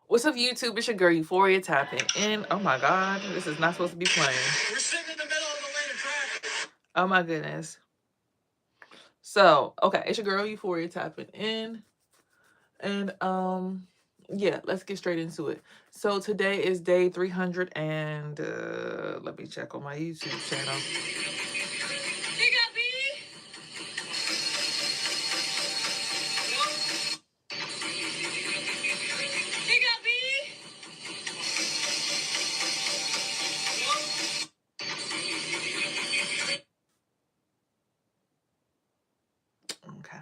What's up, YouTube? It's your girl Euphoria tapping in. Oh my god, this is not supposed to be playing. We're sitting in the middle of the lane of traffic. Oh my goodness. So, okay, it's your girl Euphoria tapping in. And yeah, let's get straight into it. So today is day 300 and let me check on my YouTube channel. Hey, got me? Hey, got me? Okay.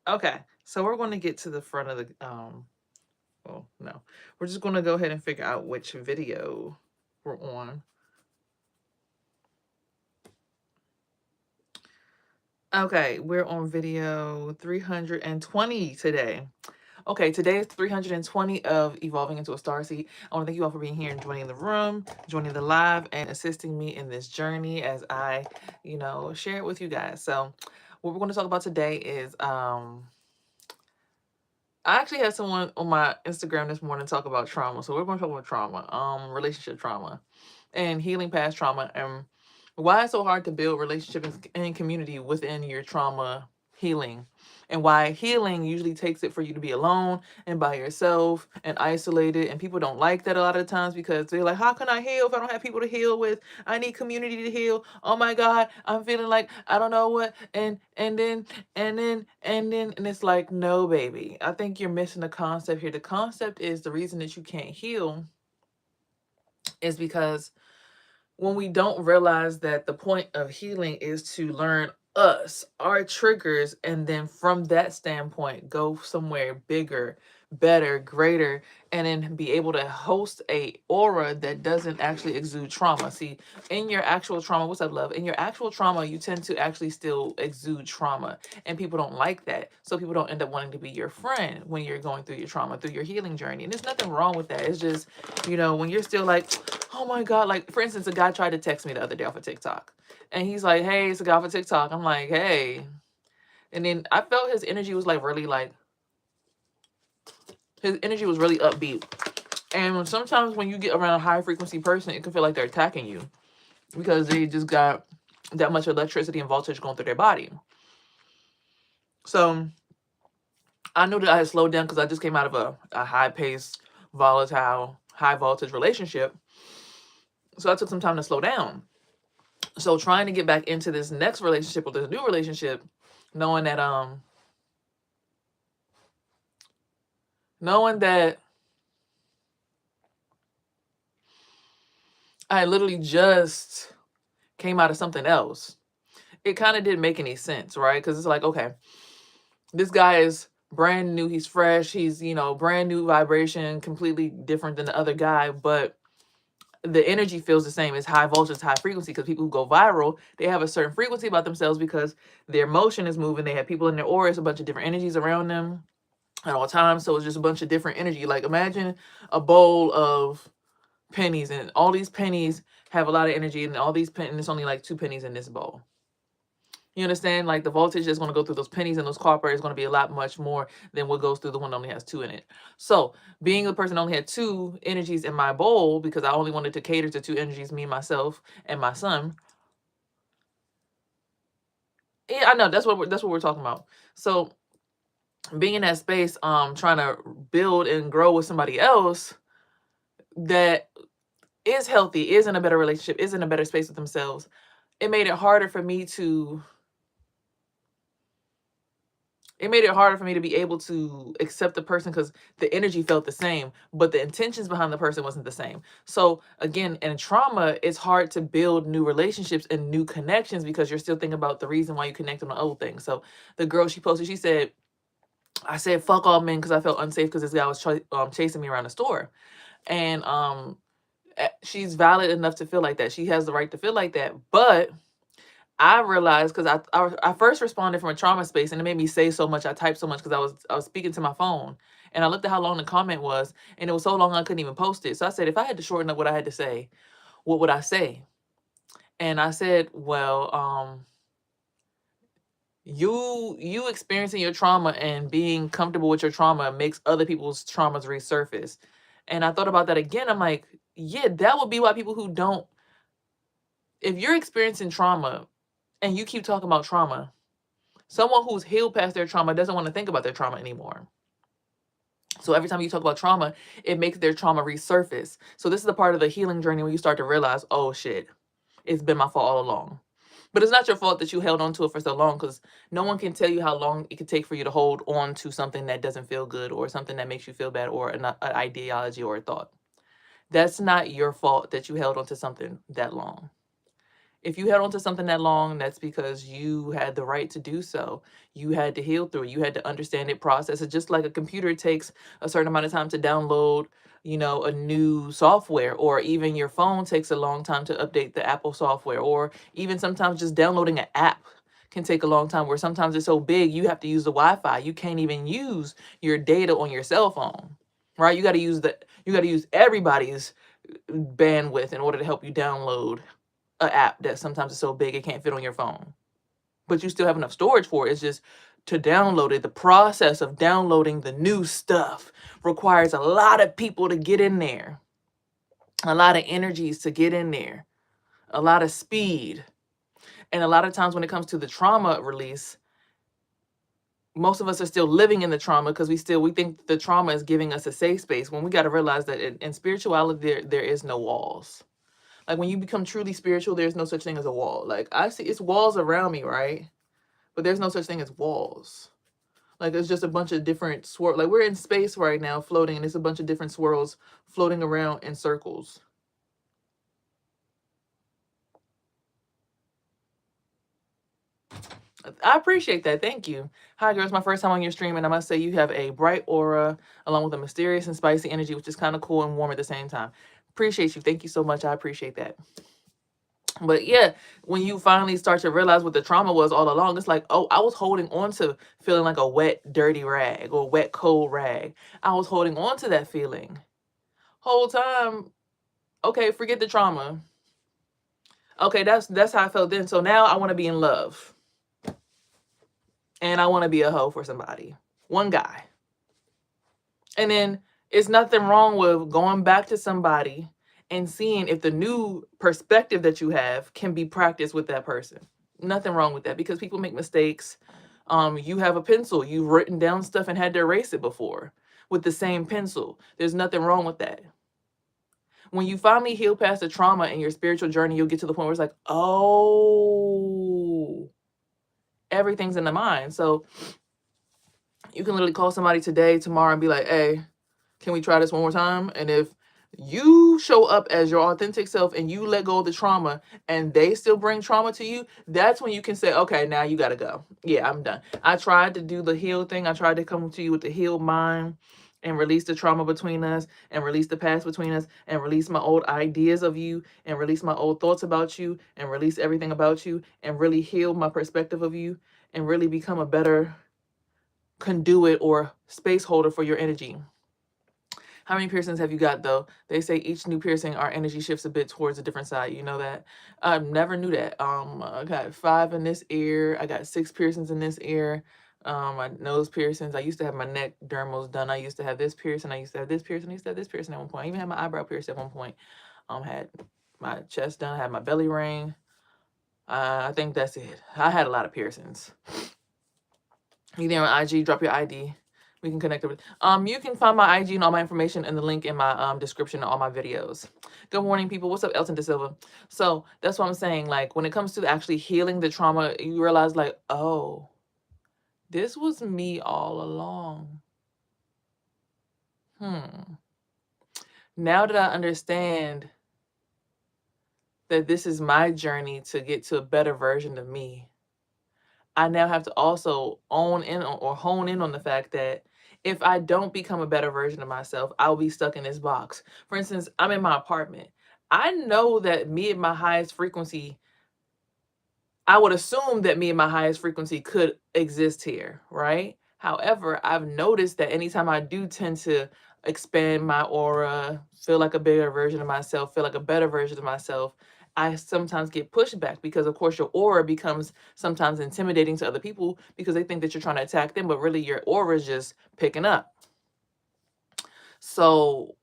Okay, so we're going to get to the front of the well, no. We're just going to go ahead and figure out which video we're on. Okay, we're on video 320 today. Okay, today is 320 of Evolving into a Starseed. I want to thank you all for being here and joining the room, joining the live, and assisting me in this journey as I, share it with you guys. So what we're going to talk about today is I actually had someone on my Instagram this morning talk about trauma. So we're going to talk about trauma, relationship trauma, and healing past trauma, and why it's so hard to build relationships and community within your trauma healing, and why healing usually takes it for you to be alone and by yourself and isolated. And people don't like that a lot of times because they're like, how can I heal if I don't have people to heal with? I need community to heal. Oh my God, I'm feeling like I don't know what. And it's like, no, baby. I think you're missing the concept here. The concept is the reason that you can't heal is because when we don't realize that the point of healing is to learn us, our triggers, and then from that standpoint, go somewhere bigger, better, greater, and then be able to host a aura that doesn't actually exude trauma. See, in your actual trauma, what's up, love? In your actual trauma, you tend to actually still exude trauma, and people don't like that. So people don't end up wanting to be your friend when you're going through your trauma, through your healing journey. And there's nothing wrong with that. It's just, when you're still like, oh my God, like for instance, a guy tried to text me the other day off of TikTok. And he's like, hey, it's a guy off of TikTok. I'm like, hey. And then I felt his energy was like really like, his energy was really upbeat. And sometimes when you get around a high frequency person, it can feel like they're attacking you because they just got that much electricity and voltage going through their body. So I knew that I had slowed down because I just came out of a high paced, volatile, high voltage relationship. So I took some time to slow down. So trying to get back into this next relationship or this new relationship, knowing that I literally just came out of something else, it kind of didn't make any sense, right? Because it's like, okay, this guy is brand new, he's fresh, he's, brand new vibration, completely different than the other guy, but the energy feels the same. It's high voltage, high frequency, because people who go viral, they have a certain frequency about themselves because their motion is moving. They have people in their aura, it's a bunch of different energies around them at all times. So it's just a bunch of different energy. Like imagine a bowl of pennies, and all these pennies have a lot of energy, and all these pennies, and it's only like 2 pennies in this bowl. You understand? Like the voltage that's going to go through those pennies and those copper is going to be a lot much more than what goes through the one that only has 2 in it. So being the person that only had 2 energies in my bowl, because I only wanted to cater to 2 energies, me, myself, and my son. Yeah, I know that's what we're talking about. So being in that space, trying to build and grow with somebody else that is healthy, is in a better relationship, is in a better space with themselves, it made it harder for me to be able to accept the person because the energy felt the same, but the intentions behind the person wasn't the same. So again, in trauma, it's hard to build new relationships and new connections because you're still thinking about the reason why you connected on old things. So the girl, she posted, she said, I said, fuck all men because I felt unsafe because this guy was chasing me around the store. And she's valid enough to feel like that. She has the right to feel like that. But I realized because I first responded from a trauma space, and it made me say so much. I typed so much because I was speaking to my phone, and I looked at how long the comment was, and it was so long I couldn't even post it. So I said, if I had to shorten up what I had to say, what would I say? And I said, well, you experiencing your trauma and being comfortable with your trauma makes other people's traumas resurface. And I thought about that again. I'm like, yeah, that would be why people who don't, if you're experiencing trauma and you keep talking about trauma, someone who's healed past their trauma doesn't want to think about their trauma anymore. So every time you talk about trauma, it makes their trauma resurface. So this is the part of the healing journey where you start to realize, oh shit, it's been my fault all along. But it's not your fault that you held on to it for so long, because no one can tell you how long it could take for you to hold on to something that doesn't feel good or something that makes you feel bad or an ideology or a thought. That's not your fault that you held on to something that long. If you held on to something that long, that's because you had the right to do so. You had to heal through it. You had to understand it, process it. Just like a computer takes a certain amount of time to download, a new software, or even your phone takes a long time to update the Apple software, or even sometimes just downloading an app can take a long time, where sometimes it's so big you have to use the Wi-Fi. You can't even use your data on your cell phone, right? You got to use everybody's bandwidth in order to help you download an app that sometimes is so big it can't fit on your phone, but you still have enough storage for it. It's just to download it. The process of downloading the new stuff requires a lot of people to get in there, a lot of energies to get in there, a lot of speed. And a lot of times when it comes to the trauma release, most of us are still living in the trauma because we think the trauma is giving us a safe space, when we got to realize that in spirituality there is no walls. Like when you become truly spiritual, there's no such thing as a wall. Like I see it's walls around me, right? But there's no such thing as walls. Like it's just a bunch of different swirls. Like we're in space right now floating, and it's a bunch of different swirls floating around in circles. I appreciate that. Thank you. Hi, girls. My first time on your stream, and I must say you have a bright aura along with a mysterious and spicy energy, which is kind of cool and warm at the same time. Appreciate you. Thank you so much. I appreciate that. But yeah, when you finally start to realize what the trauma was all along, it's like, oh, I was holding on to feeling like a wet, dirty rag or wet, cold rag. I was holding on to that feeling whole time. Okay, forget the trauma. Okay, that's how I felt then. So now I want to be in love. And I want to be a hoe for somebody. One guy. And then it's nothing wrong with going back to somebody and seeing if the new perspective that you have can be practiced with that person. Nothing wrong with that, because people make mistakes. You have a pencil. You've written down stuff and had to erase it before with the same pencil. There's nothing wrong with that. When you finally heal past the trauma in your spiritual journey, you'll get to the point where it's like, oh, everything's in the mind. So you can literally call somebody today, tomorrow, and be like, hey, can we try this one more time? And if you show up as your authentic self and you let go of the trauma and they still bring trauma to you, that's when you can say, okay, now you got to go. Yeah, I'm done. I tried to do the heal thing. I tried to come to you with the healed mind and release the trauma between us and release the past between us and release my old ideas of you and release my old thoughts about you and release everything about you and really heal my perspective of you and really become a better conduit or space holder for your energy. How many piercings have you got, though? They say each new piercing, our energy shifts a bit towards a different side. You know that? I never knew that. I got 5 in this ear. I got 6 piercings in this ear. My nose piercings. I used to have my neck dermals done. I used to have this piercing. I used to have this piercing. I used to have this piercing at one point. I even had my eyebrow pierced at one point. Had my chest done. I had my belly ring. I think that's it. I had a lot of piercings. You there on IG? Drop your ID. We can connect with. You can find my IG and all my information in the link in my description of all my videos. Good morning, people. What's up, Elton De Silva? So that's what I'm saying. Like when it comes to actually healing the trauma, you realize like, oh, this was me all along. Now that I understand that this is my journey to get to a better version of me, I now have to also hone in on the fact that if I don't become a better version of myself, I'll be stuck in this box. For instance, I'm in my apartment. I know that me at my highest frequency, I would assume that me at my highest frequency could exist here, right? However, I've noticed that anytime I do tend to expand my aura, feel like a bigger version of myself, feel like a better version of myself, I sometimes get pushback because, of course, your aura becomes sometimes intimidating to other people because they think that you're trying to attack them, but really your aura is just picking up. So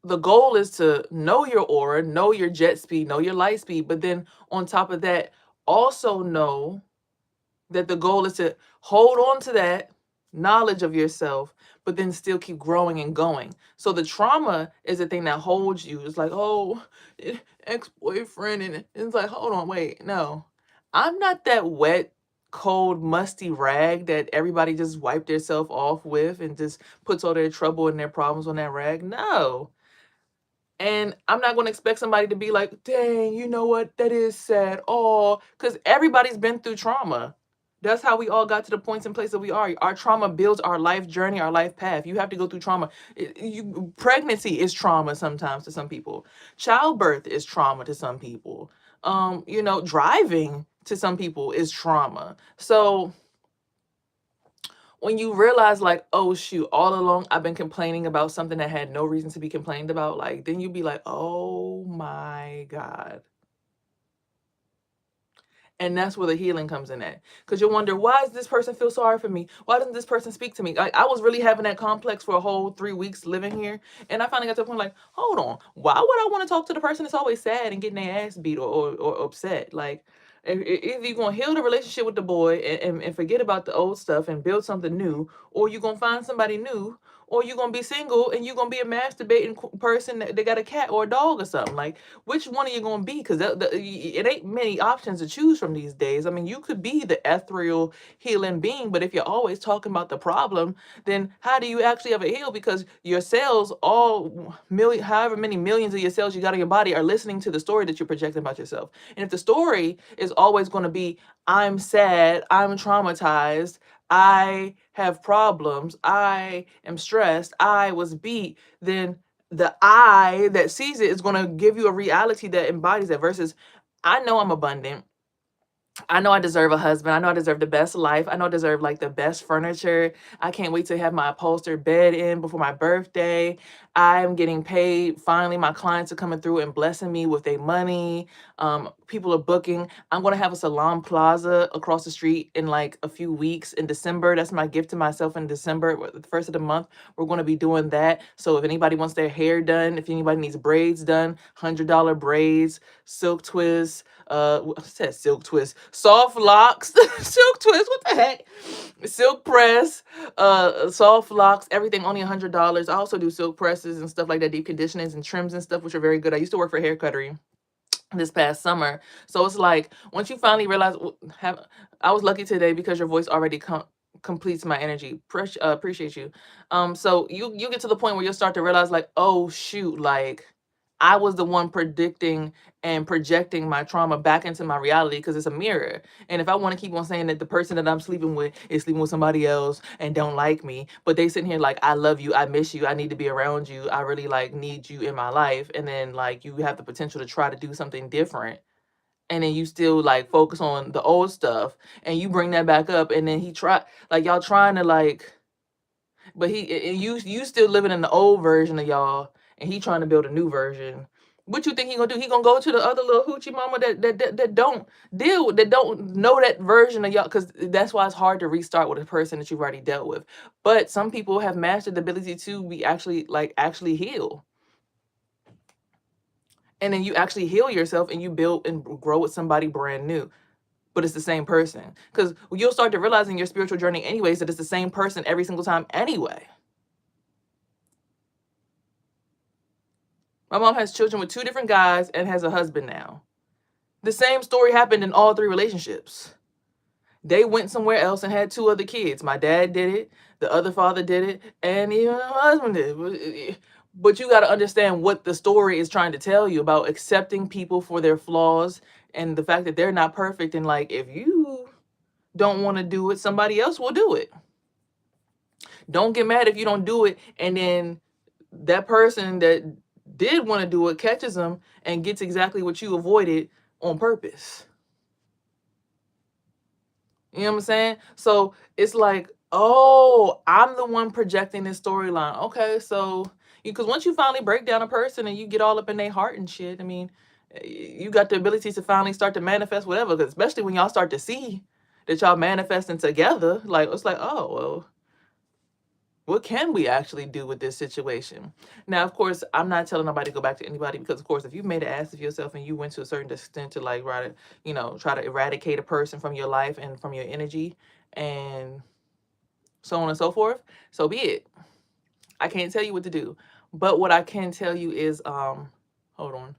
the goal is to know your aura, know your jet speed, know your light speed, but then on top of that, also know that the goal is to hold on to that knowledge of yourself, but then still keep growing and going. So the trauma is the thing that holds you. It's like, oh, ex-boyfriend, and it's like, hold on, wait, no, I'm not that wet, cold, musty rag that everybody just wiped themselves off with and just puts all their trouble and their problems on that rag. No. And I'm not going to expect somebody to be like, dang, you know what? That is sad. Oh, because everybody's been through trauma. That's how we all got to the points and places that we are. Our trauma builds our life journey, our life path. You have to go through trauma. Pregnancy is trauma sometimes to some people. Childbirth is trauma to some people. Driving to some people is trauma. So when you realize, like, oh shoot, all along I've been complaining about something that had no reason to be complained about, like, then you be like, oh my God. And that's where the healing comes in at. Because you'll wonder, why does this person feel sorry for me? Why doesn't this person speak to me? I was really having that complex for a whole 3 weeks living here. And I finally got to the point like, hold on, why would I want to talk to the person that's always sad and getting their ass beat or upset? Like, if you're going to heal the relationship with the boy and forget about the old stuff and build something new, or you're going to find somebody new, or you're going to be single and you're going to be a masturbating person that got a cat or a dog or something. Like, which one are you going to be? Because it ain't many options to choose from these days. I mean, you could be the ethereal healing being, but if you're always talking about the problem, then how do you actually ever heal? Because your cells, however many millions of your cells you got in your body, are listening to the story that you're projecting about yourself. And if the story is always going to be, I'm sad, I'm traumatized, I have problems, I am stressed, I was beat, then the I that sees it is going to give you a reality that embodies that versus, I know I'm abundant. I know I deserve a husband. I know I deserve the best life. I know I deserve like the best furniture. I can't wait to have my upholstered bed in before my birthday. I'm getting paid. Finally, my clients are coming through and blessing me with their money. People are booking. I'm going to have a salon plaza across the street in like a few weeks in December. That's my gift to myself in December, the first of the month. We're going to be doing that. So if anybody wants their hair done, if anybody needs braids done, $100 braids, silk twists, I said silk twist, soft locks, silk twist, what the heck? Silk press, soft locks, everything only $100. I also do silk presses and stuff like that, deep conditionings and trims and stuff, which are very good. I used to work for hair cuttery this past summer. So it's like, once you finally realize, I was lucky today because your voice already completes my energy. Appreciate you. So you get to the point where you'll start to realize like, oh shoot, like I was the one predicting and projecting my trauma back into my reality because it's a mirror. And if I want to keep on saying that the person that I'm sleeping with is sleeping with somebody else and don't like me, but they sitting here like, I love you, I miss you, I need to be around you, I really like need you in my life, and then like you have the potential to try to do something different, and then you still like focus on the old stuff and you bring that back up, and then y'all trying to like, but you still living in the old version of y'all, and he trying to build a new version. What you think he gonna do? He gonna go to the other little hoochie mama that don't deal with, that don't know that version of y'all, because that's why it's hard to restart with a person that you've already dealt with. But some people have mastered the ability to be actually heal, and then you actually heal yourself and you build and grow with somebody brand new, but it's the same person, because you'll start to realize in your spiritual journey anyways that it's the same person every single time anyway. My mom has children with 2 different guys and has a husband now. The same story happened in all 3 relationships. They went somewhere else and had 2 other kids. My dad did it, the other father did it, and even my husband did. But you got to understand what the story is trying to tell you about accepting people for their flaws and the fact that they're not perfect. And like, if you don't want to do it, somebody else will do it. Don't get mad if you don't do it, and then that person that did want to do it catches them and gets exactly what you avoided on purpose. You know what I'm saying? So it's like, Oh, I'm the one projecting this storyline. Okay, so because once you finally break down a person and you get all up in their heart and shit, I mean, you got the ability to finally start to manifest whatever. 'Cause especially when y'all start to see that y'all manifesting together, like it's like, oh well, what can we actually do with this situation? Now, of course, I'm not telling nobody to go back to anybody because, of course, if you made an ass of yourself and you went to a certain extent to like try to eradicate a person from your life and from your energy and so on and so forth, so be it. I can't tell you what to do. But what I can tell you is hold on.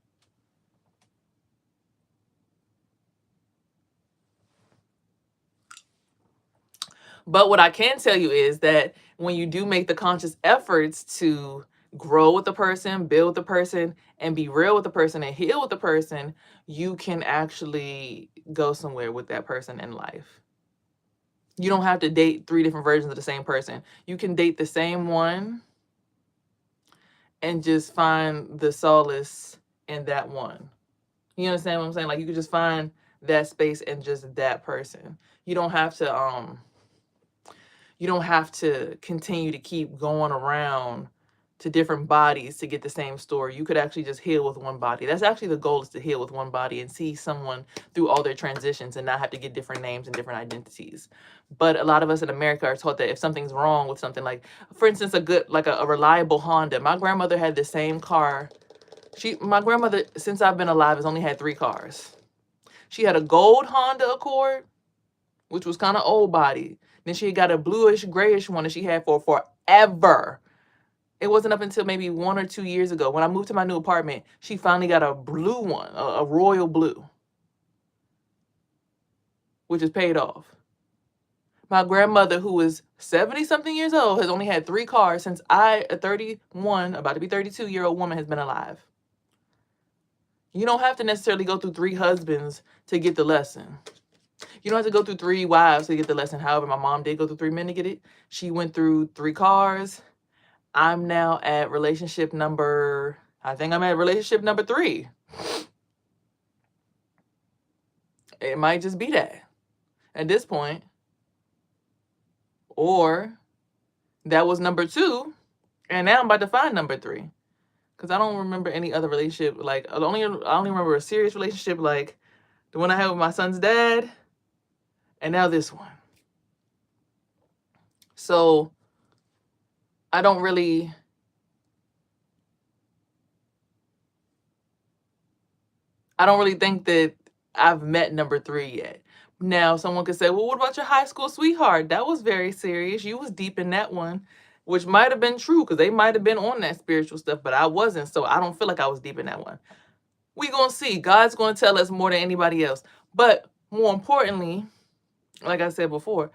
But what I can tell you is that when you do make the conscious efforts to grow with the person, build with the person, and be real with the person and heal with the person, you can actually go somewhere with that person in life. You don't have to date 3 different versions of the same person. You can date the same one and just find the solace in that one. You understand what I'm saying? Like you could just find that space in just that person. You don't have to continue to keep going around to different bodies to get the same story. You could actually just heal with one body. That's actually the goal, is to heal with one body and see someone through all their transitions and not have to get different names and different identities. But a lot of us in America are taught that if something's wrong with something, like for instance, a reliable Honda. My grandmother had the same car. My grandmother, since I've been alive, has only had 3 cars. She had a gold Honda Accord, which was kind of old body. Then she got a bluish, grayish one that she had for forever. It wasn't up until maybe 1 or 2 years ago when I moved to my new apartment, she finally got a blue one, a royal blue, which is paid off. My grandmother, who is 70 something years old, has only had 3 cars since a 31, about to be 32-year-old woman, has been alive. You don't have to necessarily go through 3 husbands to get the lesson. You don't have to go through 3 wives to get the lesson. However, my mom did go through 3 men to get it. She went through 3 cars. I'm now at relationship number, I think I'm at relationship number 3. It might just be that at this point. Or that was number 2, and now I'm about to find number 3. Because I don't remember any other relationship. Like, I only remember a serious relationship like the one I had with my son's dad, and now this one. So I don't really think that I've met number 3 yet. Now, someone could say, well, what about your high school sweetheart? That was very serious. You was deep in that one, which might have been true because they might have been on that spiritual stuff, but I wasn't. So I don't feel like I was deep in that one. We gonna see. God's gonna tell us more than anybody else. But more importantly, like I said before,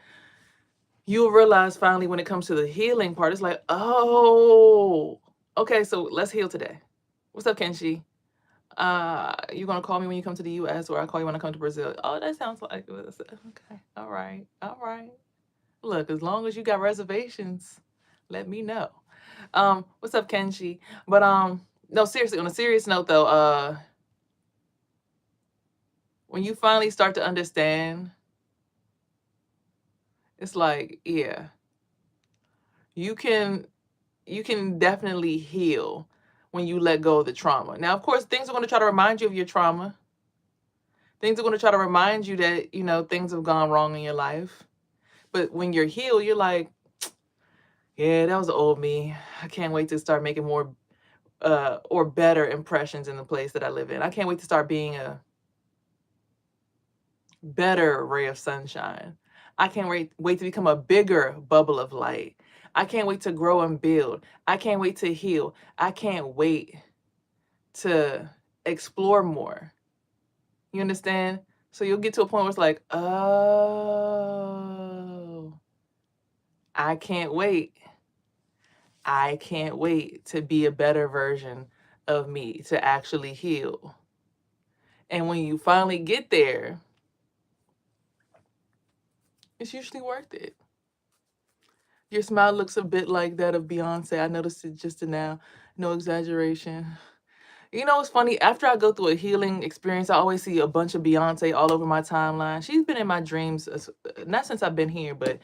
you'll realize finally when it comes to the healing part, it's like, oh, okay, so let's heal today. What's up, Kenshi? You gonna call me when you come to the US, or I call you when I come to Brazil? Oh, that sounds like okay. All right. Look, as long as you got reservations, let me know. What's up, Kenshi? But no, seriously, on a serious note though, when you finally start to understand, it's like, yeah, you can definitely heal when you let go of the trauma. Now, of course, things are going to try to remind you of your trauma. Things are going to try to remind you that, things have gone wrong in your life. But when you're healed, you're like, yeah, that was old me. I can't wait to start making more or better impressions in the place that I live in. I can't wait to start being a better ray of sunshine. I can't wait to become a bigger bubble of light. I can't wait to grow and build. I can't wait to heal. I can't wait to explore more. You understand? So you'll get to a point where it's like, oh, I can't wait. I can't wait to be a better version of me, to actually heal. And when you finally get there, it's usually worth it. Your smile looks a bit like that of Beyonce. I noticed it just now. No exaggeration. It's funny. After I go through a healing experience, I always see a bunch of Beyonce all over my timeline. She's been in my dreams, not since I've been here, but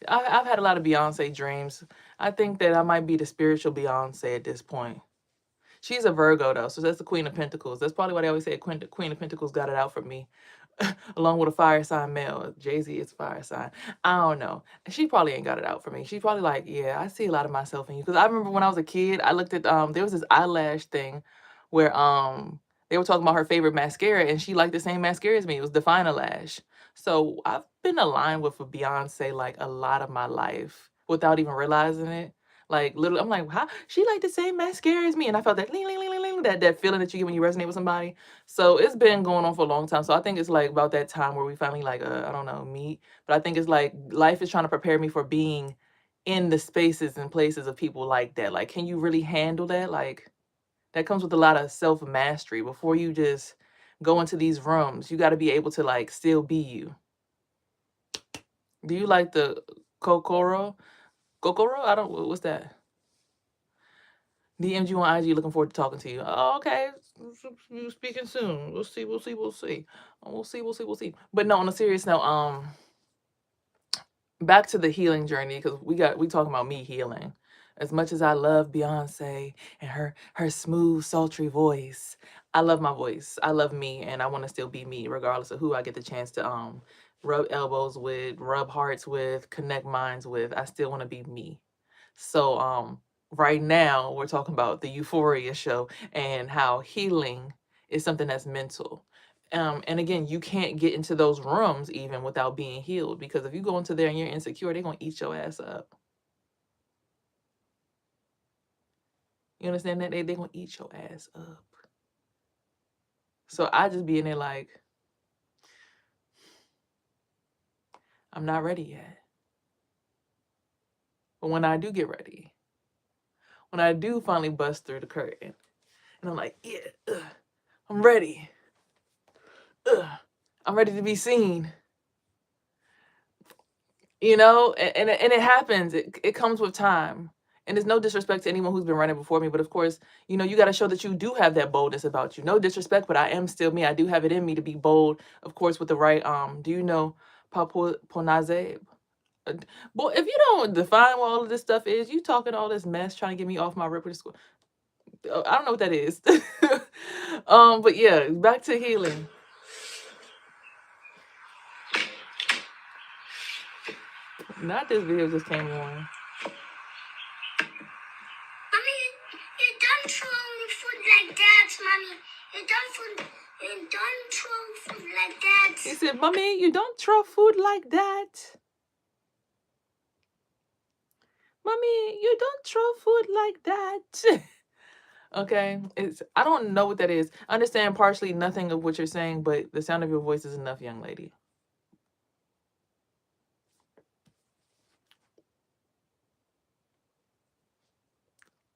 I've had a lot of Beyonce dreams. I think that I might be the spiritual Beyonce at this point. She's a Virgo though, so that's the Queen of Pentacles. That's probably why they always say Queen of Pentacles got it out for me, along with a fire sign male. Jay-Z is fire sign. I don't know. She probably ain't got it out for me. She's probably like, yeah, I see a lot of myself in you. Because I remember when I was a kid, I looked at there was this eyelash thing where they were talking about her favorite mascara, and she liked the same mascara as me. It was Define a Lash. So I've been aligned with a Beyonce like a lot of my life without even realizing it. Like literally, I'm like, how she like the same mascara as me, and I felt that ling, ling, ling, ling, ling, that feeling that you get when you resonate with somebody. So it's been going on for a long time. So I think it's like about that time where we finally like I don't know, meet. But I think it's like life is trying to prepare me for being in the spaces and places of people like that. Like, can you really handle that? Like that comes with a lot of self mastery. Before you just go into these rooms, you got to be able to like still be you. Do you like the Kokoro? Kokoro? I don't. What's that? DM'd you on IG, looking forward to talking to you. Oh, okay. You speaking soon. We'll see. We'll see. We'll see. We'll see. We'll see. We'll see. But no, on a serious note, back to the healing journey, because we talking about me healing. As much as I love Beyonce and her smooth, sultry voice, I love my voice. I love me, and I want to still be me, regardless of who I get the chance to rub elbows with, rub hearts with, connect minds with. I still want to be me. So right now we're talking about the Euphoria show and how healing is something that's mental. And again, you can't get into those rooms even without being healed, because if you go into there and you're insecure, they're gonna eat your ass up. You understand that? They're gonna eat your ass up. So I just be in there like, I'm not ready yet. But when I do get ready, when I do finally bust through the curtain, and I'm like, yeah, I'm ready. I'm ready to be seen. And it happens. It comes with time. And there's no disrespect to anyone who's been running before me, but of course, you got to show that you do have that boldness about you. No disrespect, but I am still me. I do have it in me to be bold, of course, with the right do you know Paponaze? Boy, if you don't define what all of this stuff is, you talking all this mess trying to get me off my ripper school. I don't know what that is. But yeah, back to healing. Not this video just came on. Mommy, you don't throw food like that, Mommy. You don't throw food like that. He said, Mommy, you don't throw food like that. Mommy, you don't throw food like that. Okay, I don't know what that is. I understand partially nothing of what you're saying, but the sound of your voice is enough, young lady.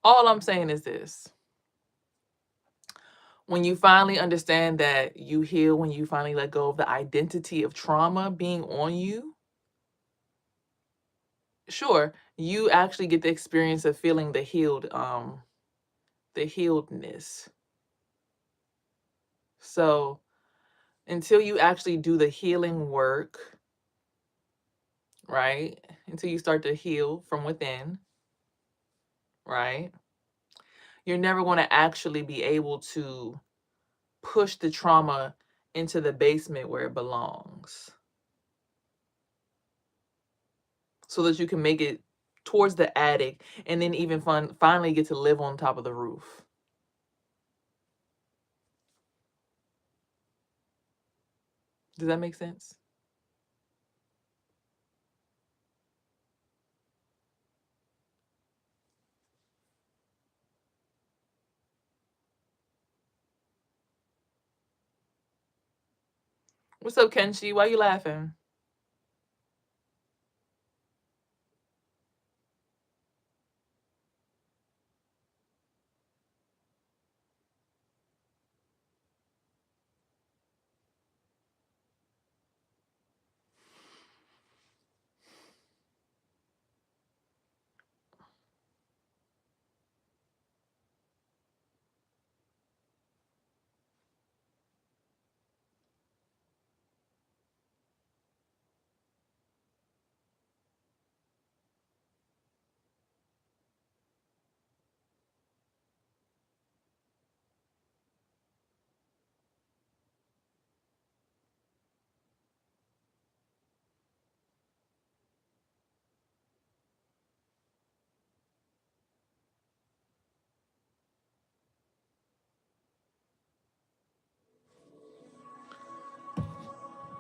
All I'm saying is this. When you finally understand that you heal, when you finally let go of the identity of trauma being on you, sure, you actually get the experience of feeling the healedness. So until you actually do the healing work, right? Until you start to heal from within, right? You're never going to actually be able to push the trauma into the basement where it belongs, so that you can make it towards the attic and then even finally get to live on top of the roof. Does that make sense? What's up, Kenshi? Why you laughing?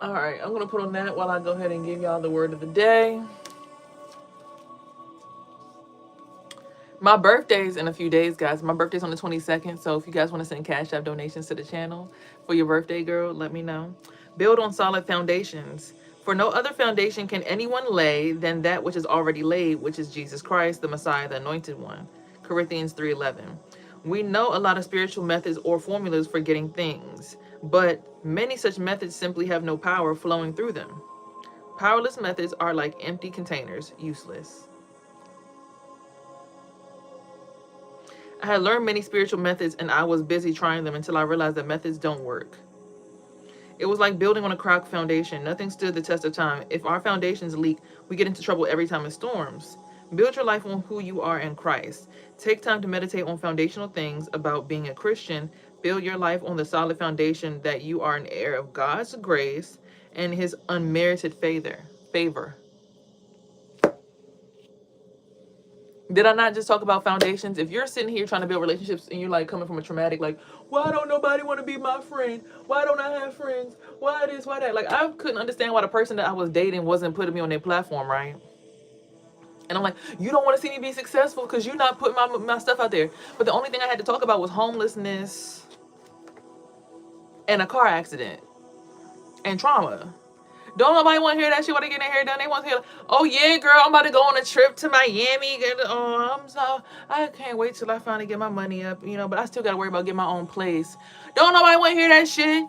All right, I'm going to put on that while I go ahead and give y'all the word of the day. My birthday's in a few days, guys. My birthday's on the 22nd. So if you guys want to send Cash App donations to the channel for your birthday, girl, let me know. Build on solid foundations. For no other foundation can anyone lay than that which is already laid, which is Jesus Christ, the Messiah, the Anointed One. Corinthians 3:11. We know a lot of spiritual methods or formulas for getting things, but many such methods simply have no power flowing through them. Powerless methods are like empty containers, useless. I had learned many spiritual methods and I was busy trying them until I realized that methods don't work. It was like building on a cracked foundation. Nothing stood the test of time. If our foundations leak, we get into trouble every time it storms. Build your life on who you are in Christ. Take time to meditate on foundational things about being a Christian. Build your life on the solid foundation that you are an heir of God's grace and his unmerited favor. Did I not just talk about foundations? If you're sitting here trying to build relationships and you're like coming from a traumatic, like, why don't nobody want to be my friend? Why don't I have friends? Why this, why that? Like, I couldn't understand why the person that I was dating wasn't putting me on their platform, right? And I'm like, you don't want to see me be successful because you're not putting my stuff out there. But the only thing I had to talk about was homelessness and a car accident and trauma. Don't nobody want to hear that shit while they getting their hair done. They want to hear, oh yeah, girl, I'm about to go on a trip to Miami. I can't wait till I finally get my money up, but I still got to worry about getting my own place. Don't nobody want to hear that shit.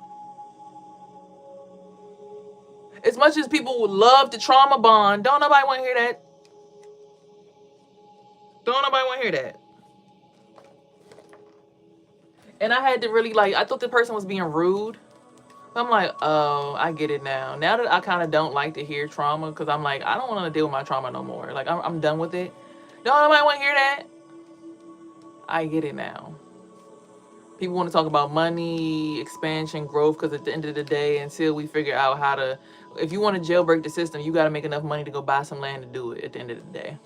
As much as people would love the trauma bond, don't nobody want to hear that. Don't nobody want to hear that. And I had to really, I thought the person was being rude. I'm like, oh, I get it now. Now that I kind of don't like to hear trauma, because I'm like, I don't want to deal with my trauma no more. Like, I'm done with it. Don't nobody want to hear that. I get it now. People want to talk about money, expansion, growth, because at the end of the day, until we figure out how to, if you want to jailbreak the system, you got to make enough money to go buy some land to do it at the end of the day.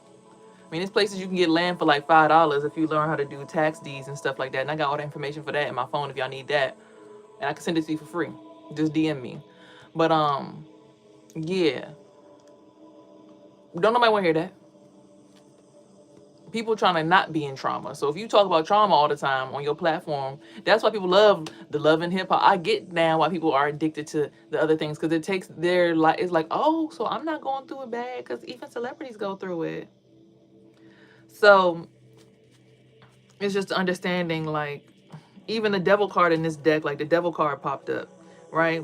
I mean, there's places you can get land for like $5 if you learn how to do tax deeds and stuff like that. And I got all the information for that in my phone if y'all need that. And I can send it to you for free. Just DM me. But, yeah. Don't nobody want to hear that. People trying to not be in trauma. So if you talk about trauma all the time on your platform, that's why people love the love and hip hop. I get now why people are addicted to the other things, because it takes their life. It's like, oh, so I'm not going through it bad, because even celebrities go through it. So it's just understanding, like, even the devil card in this deck, like the devil card popped up, right?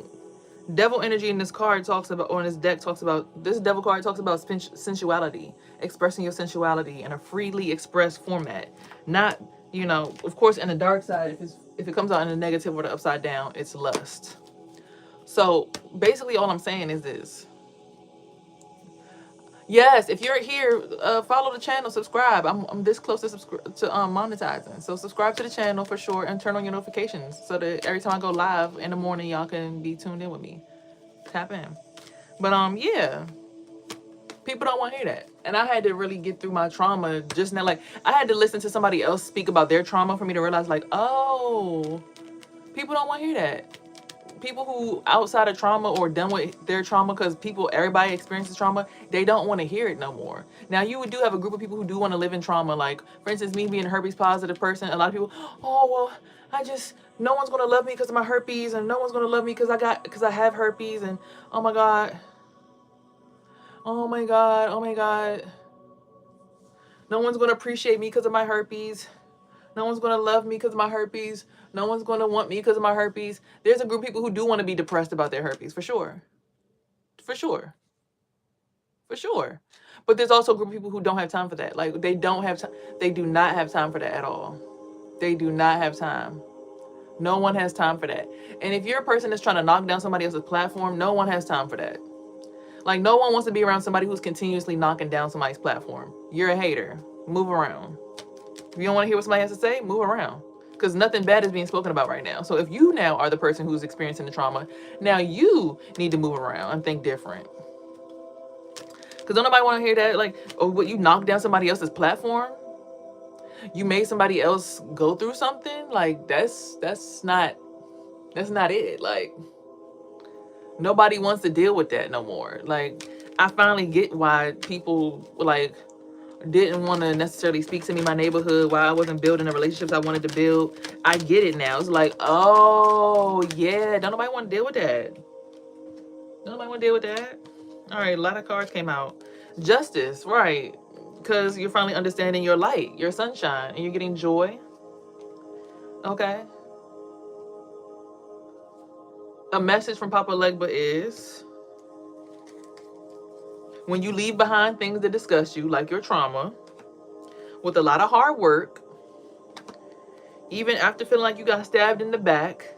Devil energy in this card talks about, or in this deck talks about, this devil card talks about sensuality, expressing your sensuality in a freely expressed format. Not, of course, in the dark side, if it comes out in the negative or the upside down, it's lust. So basically all I'm saying is this. Yes, if you're here, follow the channel, subscribe. I'm this close to monetizing. So subscribe to the channel for sure and turn on your notifications so that every time I go live in the morning, y'all can be tuned in with me. Tap in. But yeah. People don't want to hear that. And I had to really get through my trauma just now. Like, I had to listen to somebody else speak about their trauma for me to realize, like, oh, people don't want to hear that. People who outside of trauma or done with their trauma, because everybody experiences trauma, they don't want to hear it no more. Now, you do have a group of people who do want to live in trauma. Like, for instance, me being a herpes positive person, a lot of people, oh, well, no one's going to love me because of my herpes, and no one's going to love me because I have herpes, and oh my God. Oh my God. Oh my God. No one's going to appreciate me because of my herpes. No one's going to love me because of my herpes. No one's going to want me because of my herpes. There's a group of people who do want to be depressed about their herpes, for sure. For sure. For sure. But there's also a group of people who don't have time for that. Like, they don't have time. They do not have time for that at all. They do not have time. No one has time for that. And if you're a person that's trying to knock down somebody else's platform, no one has time for that. Like, no one wants to be around somebody who's continuously knocking down somebody's platform. You're a hater. Move around. If you don't want to hear what somebody has to say, move around. Because nothing bad is being spoken about right now. So if you now are the person who's experiencing the trauma, now you need to move around and think different. Because don't nobody want to hear that, like, oh, what, you knocked down somebody else's platform? You made somebody else go through something? Like, that's not it. Like, Nobody wants to deal with that no more. Like, I finally get why people like didn't want to necessarily speak to me in my neighborhood, why I wasn't building the relationships I wanted to build. I get it now. It's like, oh yeah, don't nobody want to deal with that. Don't nobody want to deal with that. All right, a lot of cards came out. Justice, right? Because you're finally understanding your light, your sunshine, and you're getting joy. Okay. A message from Papa Legba is, when you leave behind things that disgust you, like your trauma, with a lot of hard work, even after feeling like you got stabbed in the back,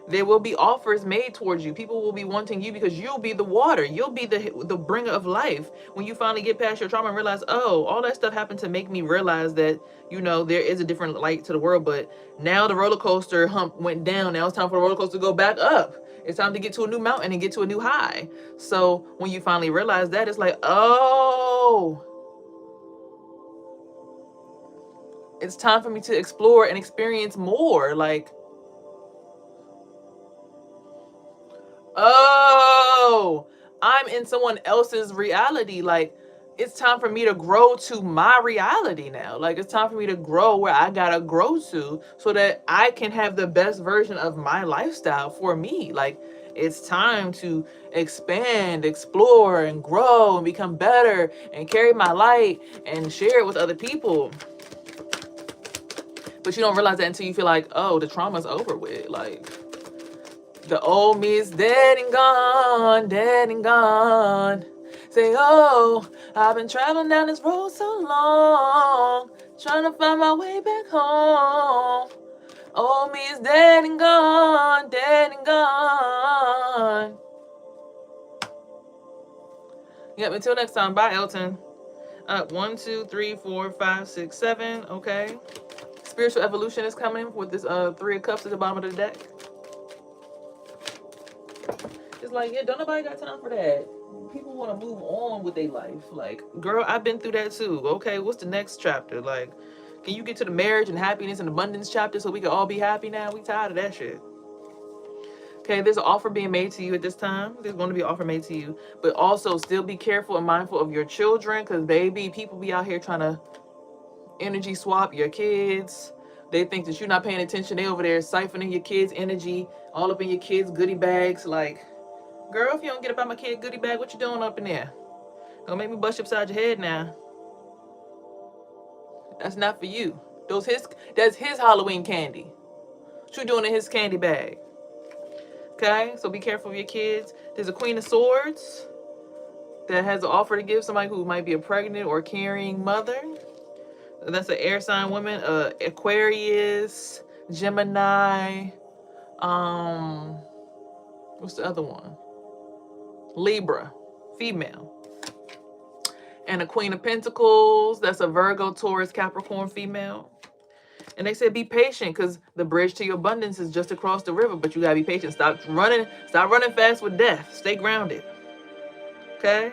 there will be offers made towards you. People will be wanting you because you'll be the water. You'll be the bringer of life. When you finally get past your trauma and realize, oh, all that stuff happened to make me realize that, you know, there is a different light to the world. But now the roller coaster hump went down. Now it's time for the roller coaster to go back up. It's time to get to a new mountain and get to a new high. So when you finally realize that, it's like, oh, it's time for me to explore and experience more. Like, oh, I'm in someone else's reality. Like, it's time for me to grow to my reality now. Like, it's time for me to grow where I gotta grow to so that I can have the best version of my lifestyle for me. Like, it's time to expand, explore, and grow and become better and carry my light and share it with other people. But you don't realize that until you feel like, oh, the trauma's over with. Like, the old me is dead and gone, dead and gone. Say, oh, I've been traveling down this road so long, trying to find my way back home. Old me is dead and gone, dead and gone. Yep, until next time. Bye, Elton. 1, 2, 3, 4, 5, 6, 7. Okay. Spiritual evolution is coming with this 3 of cups at the bottom of the deck. It's like, yeah, don't nobody got time for that. People want to move on with their life. Like, girl, I've been through that too. Okay, what's the next chapter? Like, can you get to the marriage and happiness and abundance chapter so we can all be happy now? We tired of that shit. Okay, there's an offer being made to you at this time. There's going to be an offer made to you. But also, still be careful and mindful of your children, because, baby, people be out here trying to energy swap your kids. They think that you're not paying attention. They over there siphoning your kids' energy all up in your kids' goodie bags. Like, girl, if you don't get up out my kid goodie bag, what you doing up in there? Don't make me bust you upside your head now. That's not for you. That's his Halloween candy. What you doing in his candy bag? Okay, so be careful of your kids. There's a Queen of Swords that has an offer to give somebody who might be a pregnant or carrying mother. That's an air sign woman. Aquarius, Gemini. What's the other one? Libra, female. And a Queen of Pentacles, that's a Virgo, Taurus, Capricorn female. And they said be patient, because the bridge to your abundance is just across the river, but you gotta be patient. Stop running fast with death. Stay grounded. Okay?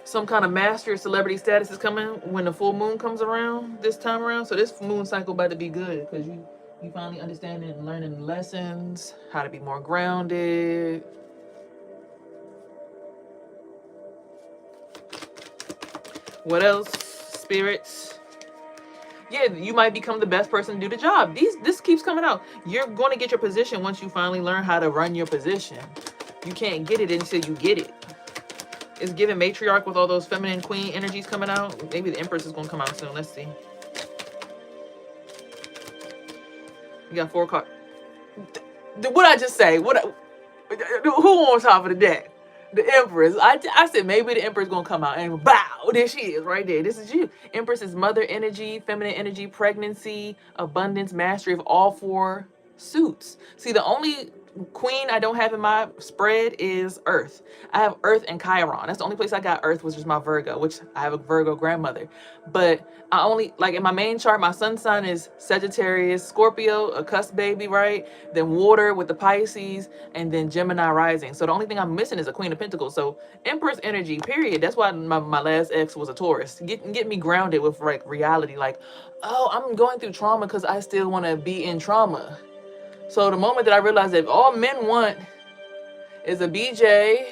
Some kind of mastery or celebrity status is coming when the full moon comes around this time around. So this moon cycle about to be good, because you finally understanding and learning lessons, how to be more grounded. What else, spirits? Yeah, you might become the best person to do the job. This keeps coming out. You're going to get your position once you finally learn how to run your position. You can't get it until you get it. It's giving matriarch with all those feminine queen energies coming out. Maybe the Empress is going to come out soon. Let's see. You got 4 cards. What I just say? Who on top of the deck? The Empress. I said maybe the Empress going to come out, and bow, there she is right there. This is you. Empress is mother energy, feminine energy, pregnancy, abundance, mastery of all 4 suits. See, the only queen I don't have in my spread is Earth. I have Earth and Chiron. That's the only place I got Earth, which is my Virgo, which I have a Virgo grandmother. But I only, like in my main chart, my sun sign is Sagittarius, Scorpio, a cusp baby, right? Then water with the Pisces, and then Gemini rising. So the only thing I'm missing is a Queen of Pentacles. So Empress energy, period. That's why my last ex was a Taurus. Get me grounded with like reality. Like, oh, I'm going through trauma because I still want to be in trauma. So the moment that I realized that all men want is a BJ,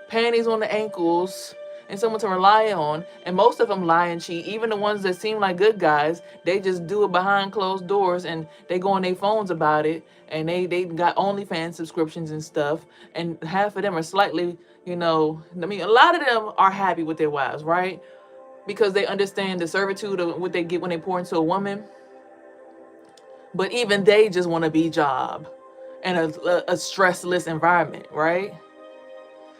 panties on the ankles, and someone to rely on, and most of them lie and cheat, even the ones that seem like good guys, they just do it behind closed doors, and they go on their phones about it, and they got OnlyFans subscriptions and stuff, and half of them are slightly, I mean, a lot of them are happy with their wives, right? Because they understand the servitude of what they get when they pour into a woman. But even they just want a B job and a stressless environment, right?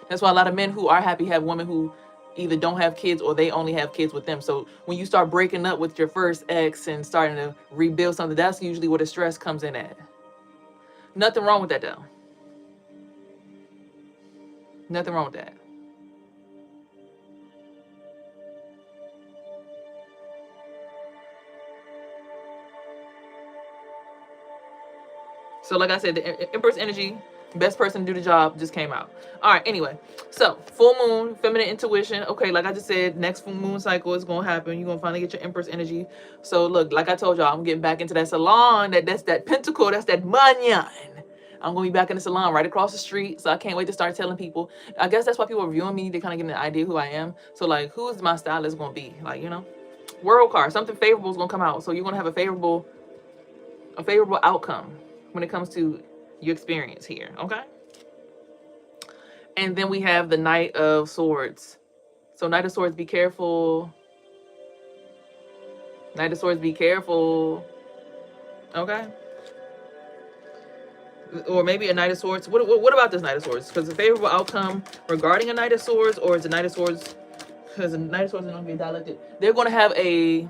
That's why a lot of men who are happy have women who either don't have kids or they only have kids with them. So when you start breaking up with your first ex and starting to rebuild something, that's usually where the stress comes in at. Nothing wrong with that though. Nothing wrong with that. So like I said, the Empress energy, best person to do the job, just came out. All right, anyway. So full moon, feminine intuition. Okay, like I just said, next full moon cycle is going to happen. You're going to finally get your Empress energy. So look, like I told y'all, I'm getting back into that salon. That's that pentacle. That's that manyan. I'm going to be back in the salon right across the street. So I can't wait to start telling people. I guess that's why people are viewing me. They kind of get an idea who I am. So like, who's my stylist going to be? Like, world card, something favorable is going to come out. So you're going to have a favorable outcome when it comes to your experience here, okay? And then we have the Knight of Swords. So Knight of Swords, be careful. Knight of Swords, be careful. Okay? Or maybe a Knight of Swords. What about this Knight of Swords? Because a favorable outcome regarding a Knight of Swords, or is a Knight of Swords, because a Knight of Swords is going to be dialectic. They're going to have a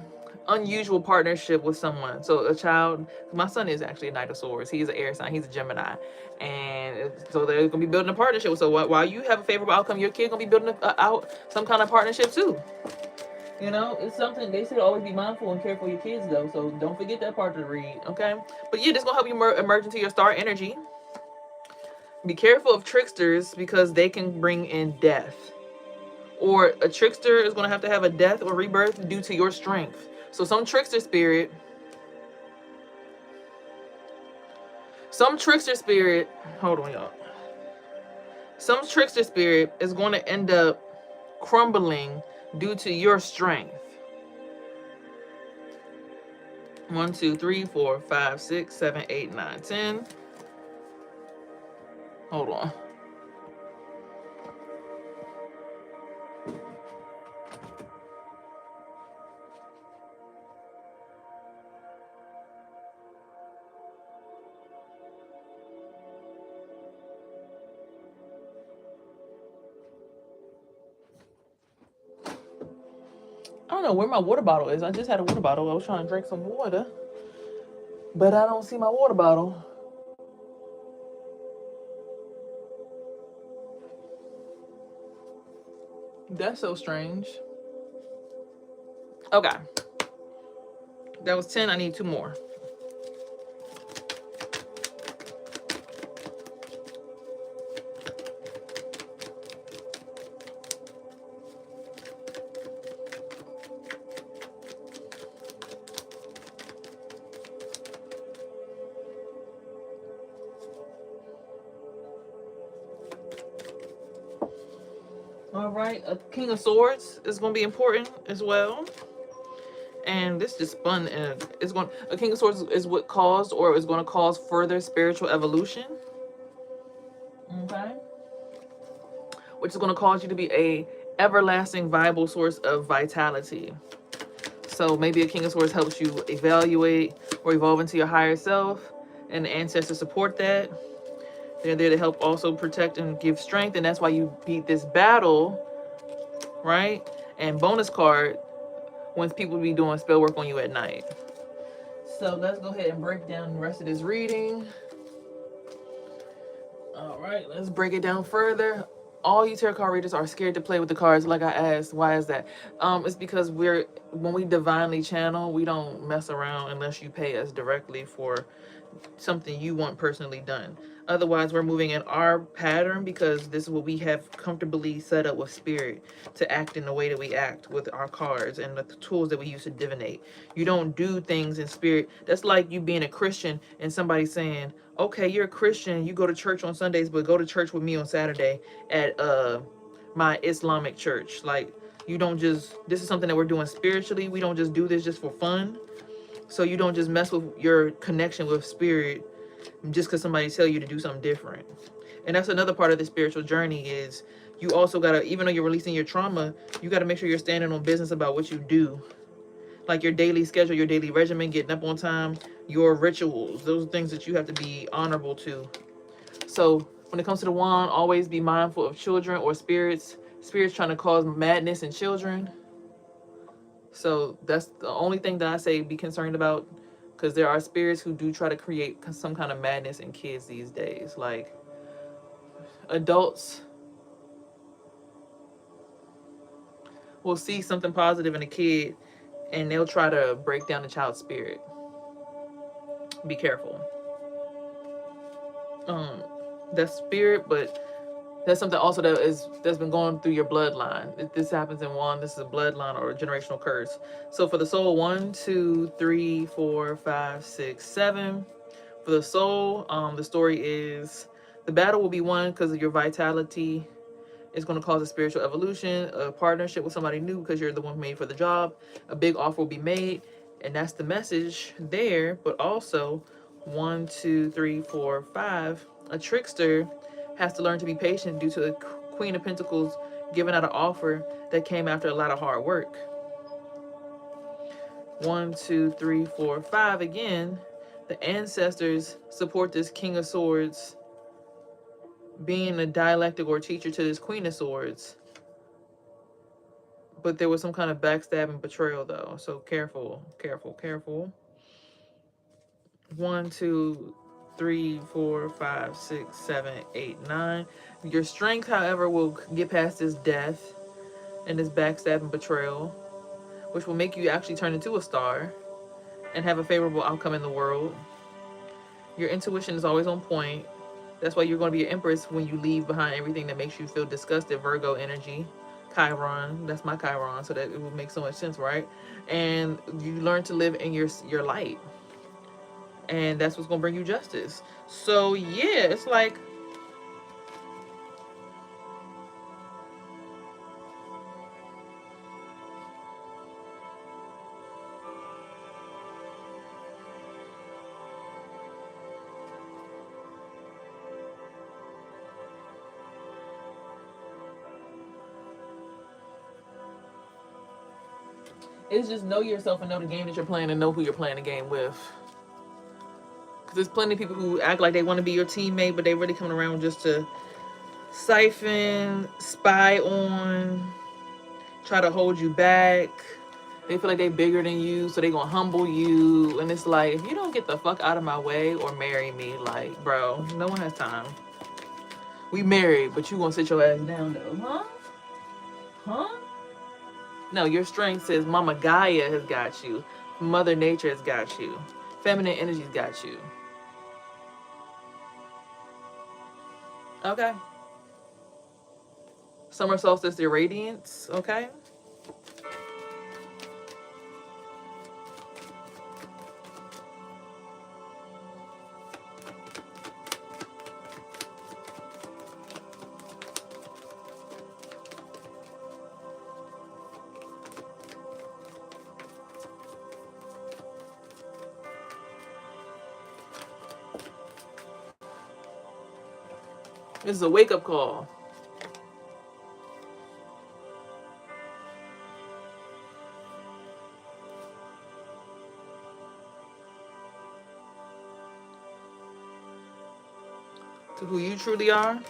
unusual partnership with someone. So a child, my son is actually a Knight of Swords. He's an air sign. He's a Gemini. And so they're going to be building a partnership. So while you have a favorable outcome, your kid going to be building out some kind of partnership too. It's something they say, always be mindful and care for your kids though. So don't forget that part to read, okay? But yeah, this going to help you emerge into your star energy. Be careful of tricksters because they can bring in death. Or a trickster is going to have a death or rebirth due to your strength. So some trickster spirit, hold on y'all. Some trickster spirit is going to end up crumbling due to your strength. 1, 2, 3, 4, 5, 6, 7, 8, 9, 10. Hold on. I don't know where my water bottle is. I just had a water bottle. I was trying to drink some water, but I don't see my water bottle. That's so strange. Okay. That was 10. I need 2 more. All right, a King of Swords is going to be important as well. And this just spun, and a King of Swords is what caused, or is going to cause further spiritual evolution. Okay, which is going to cause you to be a everlasting, viable source of vitality. So maybe a King of Swords helps you evaluate or evolve into your higher self, and the ancestors support that. They're there to help also protect and give strength, and that's why you beat this battle, right? And bonus card, when people be doing spell work on you at night. So let's go ahead and break down the rest of this reading. All right, let's break it down further. All you tarot card readers are scared to play with the cards. Like I asked, why is that? It's because when we divinely channel, we don't mess around unless you pay us directly for something you want personally done. Otherwise, we're moving in our pattern because this is what we have comfortably set up with spirit to act in the way that we act with our cards and the tools that we use to divinate. You don't do things in spirit. That's like you being a Christian and somebody saying, okay, you're a Christian, you go to church on Sundays, but go to church with me on Saturday at my Islamic church. Like, you don't just, this is something that we're doing spiritually. We don't just do this just for fun. So you don't just mess with your connection with spirit just because somebody tell you to do something different. And that's another part of the spiritual journey is you also got to, even though you're releasing your trauma, you got to make sure you're standing on business about what you do. Like your daily schedule, your daily regimen, getting up on time, your rituals. Those are things that you have to be honorable to. So when it comes to the wand, always be mindful of children or spirits. Spirits trying to cause madness in children. So that's the only thing that I say be concerned about, because there are spirits who do try to create some kind of madness in kids these days. Like adults will see something positive in a kid and they'll try to break down the child's spirit. Be careful. That's spirit, but that's something also that's been going through your bloodline. If this happens in one, this is a bloodline or a generational curse. So for the soul, 1, 2, 3, 4, 5, 6, 7. For the soul, the story is the battle will be won because of your vitality. It's going to cause a spiritual evolution, a partnership with somebody new because you're the one made for the job. A big offer will be made, and that's the message there. But also, 1, 2, 3, 4, 5. A trickster has to learn to be patient due to the Queen of Pentacles giving out an offer that came after a lot of hard work. 1, 2, 3, 4, 5 again. The ancestors support this King of Swords being a dialectic or teacher to this Queen of Swords. But there was some kind of backstabbing betrayal though. So careful, careful, careful. 1, 2, 3, 4, 5, 6, 7, 8, 9. Your strength, however, will get past this death and this backstabbing betrayal, which will make you actually turn into a star and have a favorable outcome in the world. Your intuition is always on point. That's why you're going to be an empress when you leave behind everything that makes you feel disgusted. Virgo energy, Chiron. That's my Chiron, so that it will make so much sense, right? And you learn to live in your light, and that's what's going to bring you justice. So yeah, it's like it's just know yourself and know the game that you're playing and know who you're playing the game with. Because there's plenty of people who act like they want to be your teammate, but they really coming around just to siphon, spy on, try to hold you back. They feel like they bigger than you, so they gonna humble you. And it's like, if you don't get the fuck out of my way or marry me, like, bro, no one has time. We married, but you gonna sit your ass down though, huh? Huh? No, your strength says Mama Gaia has got you. Mother Nature has got you. Feminine energy's got you. Okay. Summer solstice irradiance, okay? This is a wake-up call. To who you truly are.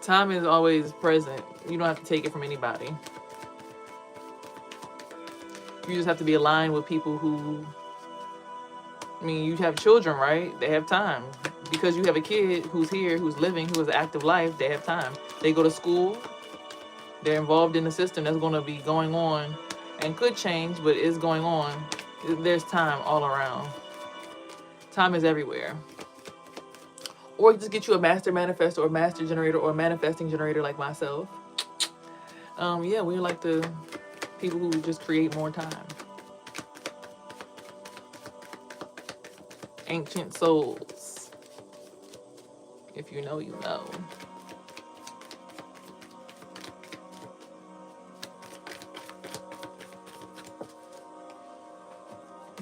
Time is always present. You don't have to take it from anybody. You just have to be aligned with people who, I mean, you have children, right? They have time. Because you have a kid who's here, who's living, who has an active life, they have time. They go to school, they're involved in the system that's going to be going on and could change, but is going on. There's time all around. Time is everywhere. Or just get you a master manifestor or master generator or manifesting generator like myself. Yeah, we're like the people who just create more time. Ancient souls. If you know, you know.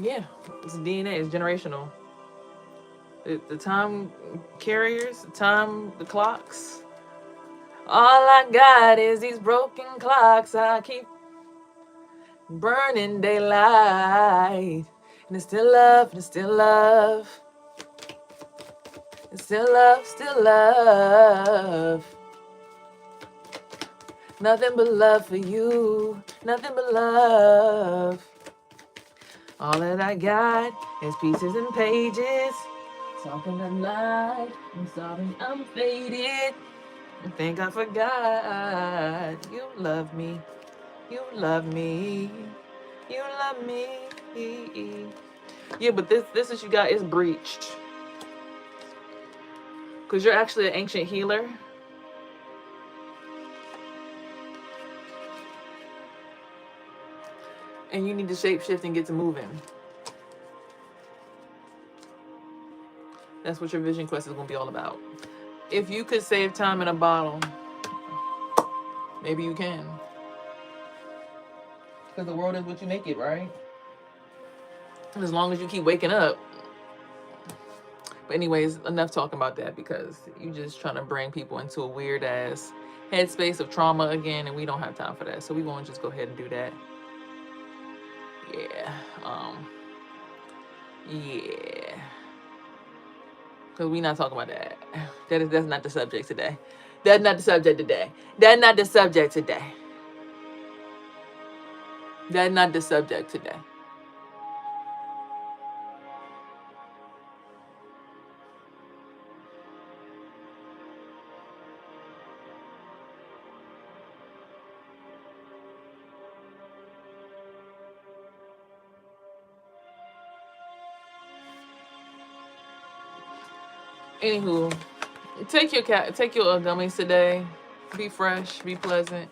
Yeah, it's DNA, it's generational. The time carriers, the clocks. All I got is these broken clocks. I keep burning daylight. And it's still love, and it's still love. It's still love, still love. Nothing but love for you. Nothing but love. All that I got is pieces and pages. Talking a lie. I'm sorry, I'm faded. I think I forgot. You love me. You love me. You love me. Yeah, but this is you got is breached. Because you're actually an ancient healer. And you need to shapeshift and get to moving. That's what your vision quest is going to be all about. If you could save time in a bottle, maybe you can. Because the world is what you make it, right? And as long as you keep waking up. But anyways, enough talking about that because you just trying to bring people into a weird ass headspace of trauma again, and we don't have time for that. So we won't just go ahead and do that. Yeah. Yeah. Because we not talking about that. That's not the subject today. That's not the subject today. That's not the subject today. That's not the subject today. Anywho, take your gummies today. Be fresh, be pleasant.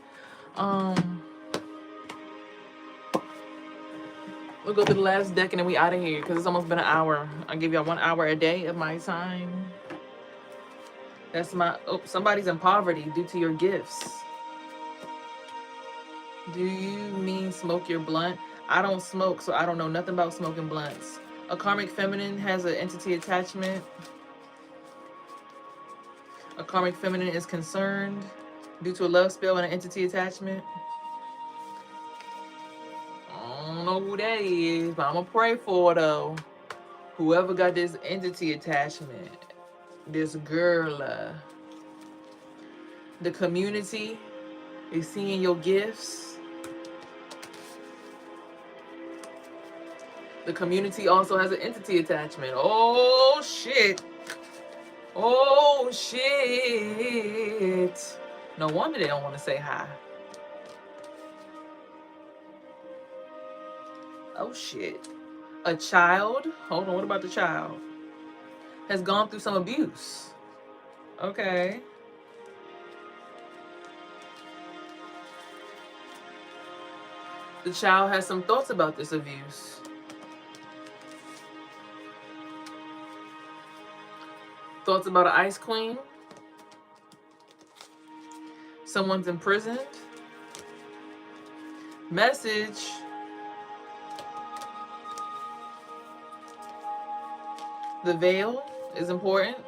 We'll go to the last deck and then we out of here because it's almost been an hour. I give y'all 1 hour a day of my time. That's my somebody's in poverty due to your gifts. Do you mean smoke your blunt? I don't smoke, so I don't know nothing about smoking blunts. A karmic feminine has an entity attachment. A karmic feminine is concerned due to a love spell and an entity attachment. I don't know who that is, but I'm gonna pray for her though. Whoever got this entity attachment, this girl, the community is seeing your gifts. The community also has an entity attachment. Oh shit. Oh shit. No wonder they don't want to say hi. Oh shit. A child, hold on, what about the child? Has gone through some abuse. Okay. The child has some thoughts about this abuse. Thoughts about an ice queen. Someone's imprisoned. Message. The veil is important.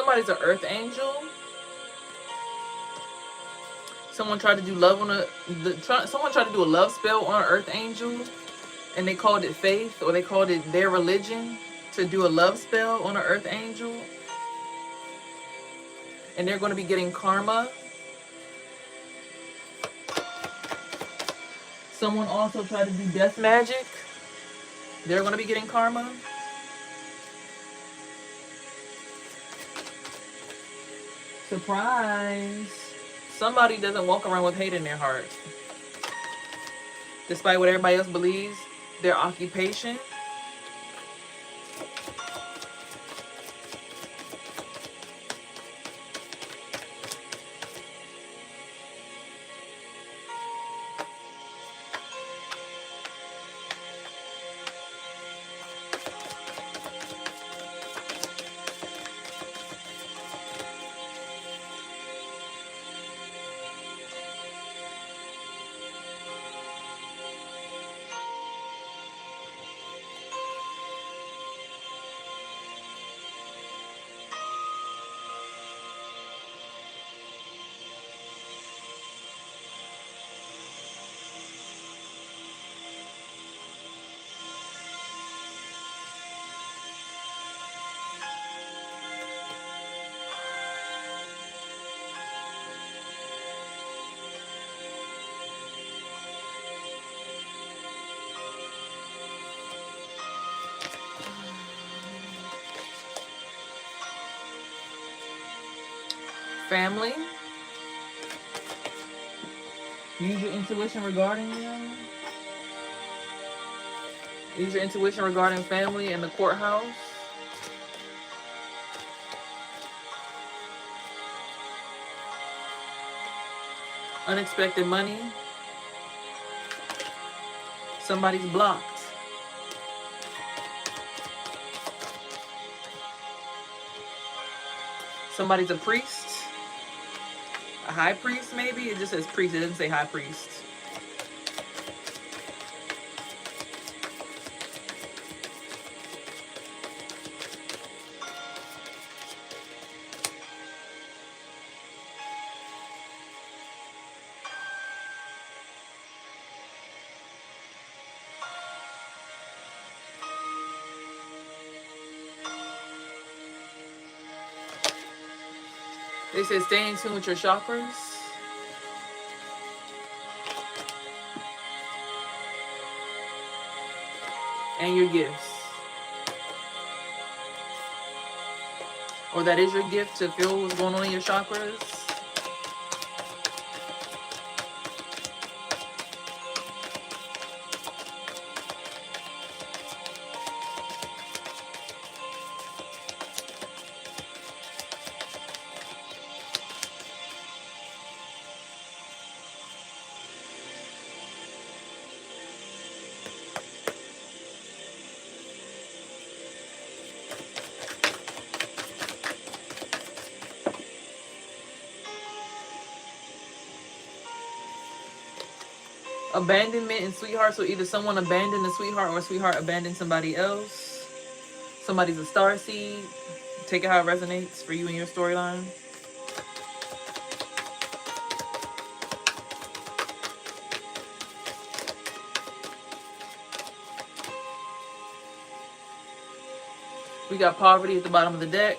somebody's an earth angel. Someone tried to do love on someone tried to do a love spell on an earth angel, and they called it faith, or they called it their religion, to do a love spell on an earth angel. And they're going to be getting karma. Someone also tried to do death magic. They're going to be getting karma. Surprise. Somebody doesn't walk around with hate in their heart. Despite what everybody else believes, their occupation. Family. Use your intuition regarding them. Use your intuition regarding family in the courthouse. Unexpected money. Somebody's blocked. Somebody's a priest. A high priest, maybe? It just says priest. It doesn't say high priest. They said stay in tune with your chakras. And your gifts. Or that is your gift, to feel what's going on in your chakras. Abandonment and sweetheart. So either someone abandoned a sweetheart or a sweetheart abandoned somebody else. Somebody's a starseed. Take it how it resonates for you and your storyline. We got poverty at the bottom of the deck.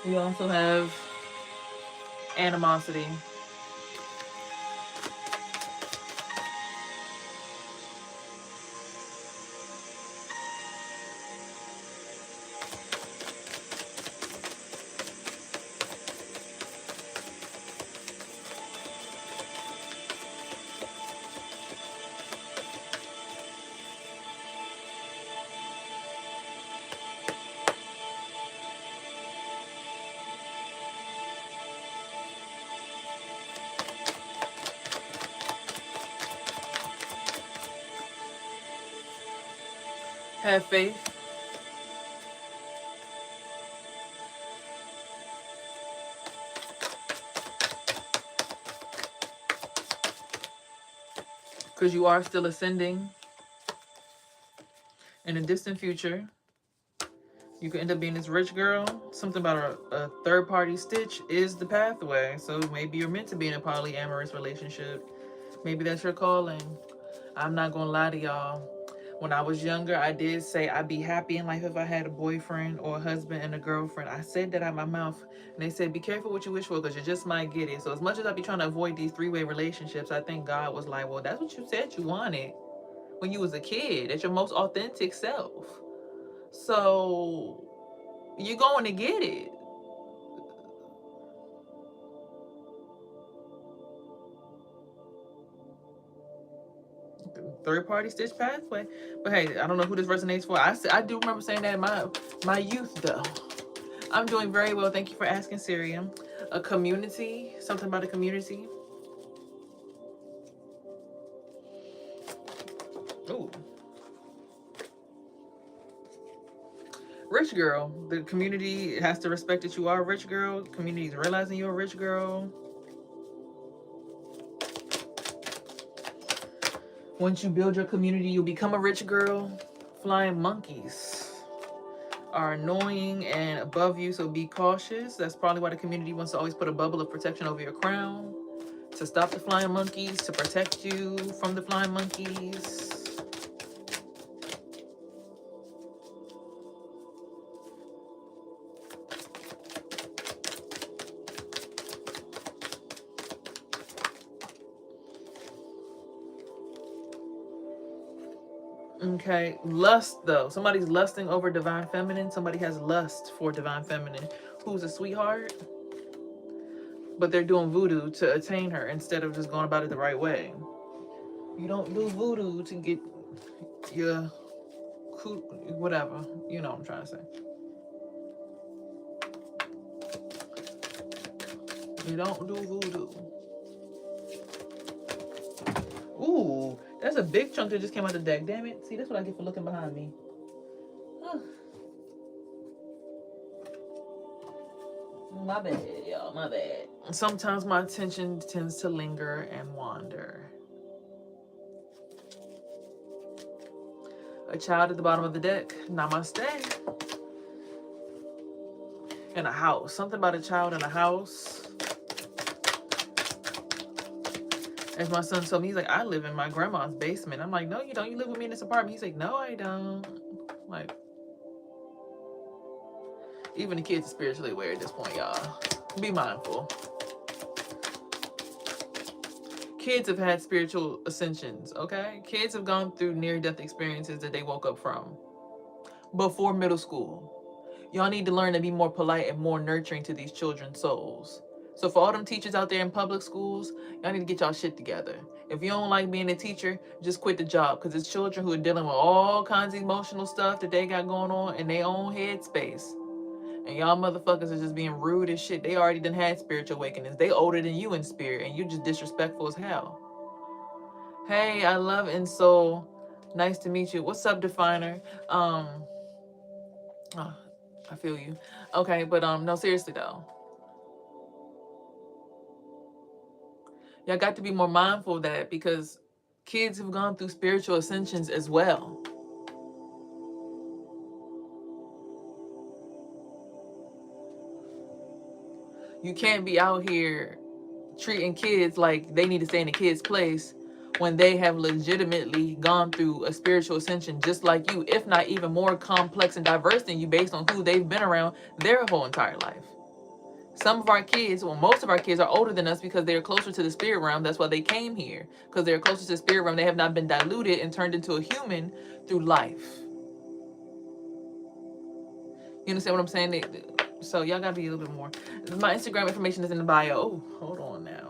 We also have animosity. Have faith. Because you are still ascending in a distant future. You could end up being this rich girl. Something about a third party stitch is the pathway. So maybe you're meant to be in a polyamorous relationship. Maybe that's your calling. I'm not gonna lie to y'all. When I was younger, I did say I'd be happy in life if I had a boyfriend or a husband and a girlfriend. I said that out my mouth. And they said, be careful what you wish for because you just might get it. So as much as I be trying to avoid these three-way relationships, I think God was like, well, that's what you said you wanted when you was a kid. That's your most authentic self. So you're going to get it. Third party stitch pathway. But hey, I don't know who this resonates for. I do remember saying that in my youth though. I'm doing very well. Thank you for asking, Syrian. A community, something about a community. Ooh. Rich girl. The community has to respect that you are a rich girl. Community is realizing you're a rich girl. Once you build your community, you'll become a rich girl. Flying monkeys are annoying and above you, so be cautious. That's probably why the community wants to always put a bubble of protection over your crown, to stop the flying monkeys, to protect you from the flying monkeys. Okay, lust though. Somebody's lusting over divine feminine. Somebody has lust for divine feminine. Who's a sweetheart? But they're doing voodoo to attain her instead of just going about it the right way. You don't do voodoo to get your whatever. You know what I'm trying to say. You don't do voodoo. Ooh, that's a big chunk that just came out the deck. Damn it. See, that's what I get for looking behind me. My bad, y'all. My bad. Sometimes my attention tends to linger and wander. A child at the bottom of the deck. Namaste. In a house. Something about a child in a house. As my son told me, he's like, I live in my grandma's basement. I'm like, no, you don't. You live with me in this apartment. He's like, no, I don't. Like, even the kids are spiritually aware at this point, y'all. Be mindful. Kids have had spiritual ascensions, okay? Kids have gone through near-death experiences that they woke up from before middle school. Y'all need to learn to be more polite and more nurturing to these children's souls. So for all them teachers out there in public schools, y'all need to get y'all shit together. If you don't like being a teacher, just quit the job, because it's children who are dealing with all kinds of emotional stuff that they got going on in their own headspace. And y'all motherfuckers are just being rude as shit. They already done had spiritual awakenings. They older than you in spirit, and you just disrespectful as hell. Hey, I love and soul. Nice to meet you. What's up, Definer? Oh, I feel you. Okay, but no, seriously though. Y'all got to be more mindful of that, because kids have gone through spiritual ascensions as well. You can't be out here treating kids like they need to stay in a kid's place when they have legitimately gone through a spiritual ascension just like you, if not even more complex and diverse than you, based on who they've been around their whole entire life. Some of our kids, well, most of our kids are older than us because they're closer to the spirit realm. That's why they came here, because they're closer to the spirit realm. They have not been diluted and turned into a human through life. You understand what I'm saying? So y'all gotta be a little bit more. My Instagram information is in the bio. Oh, hold on now.